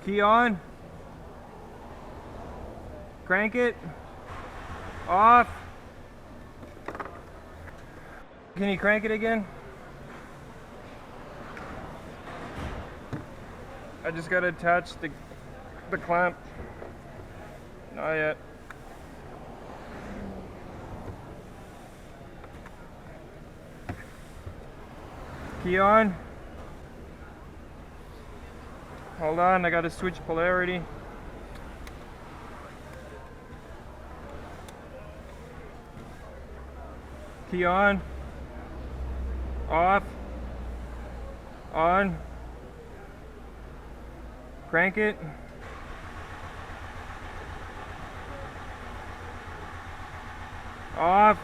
Key on. Crank it. Off. Can you crank it again? I just gotta attach the clamp. Not yet. Key on. Hold on, I gotta switch polarity. Key on. Off. On. Crank it. Off.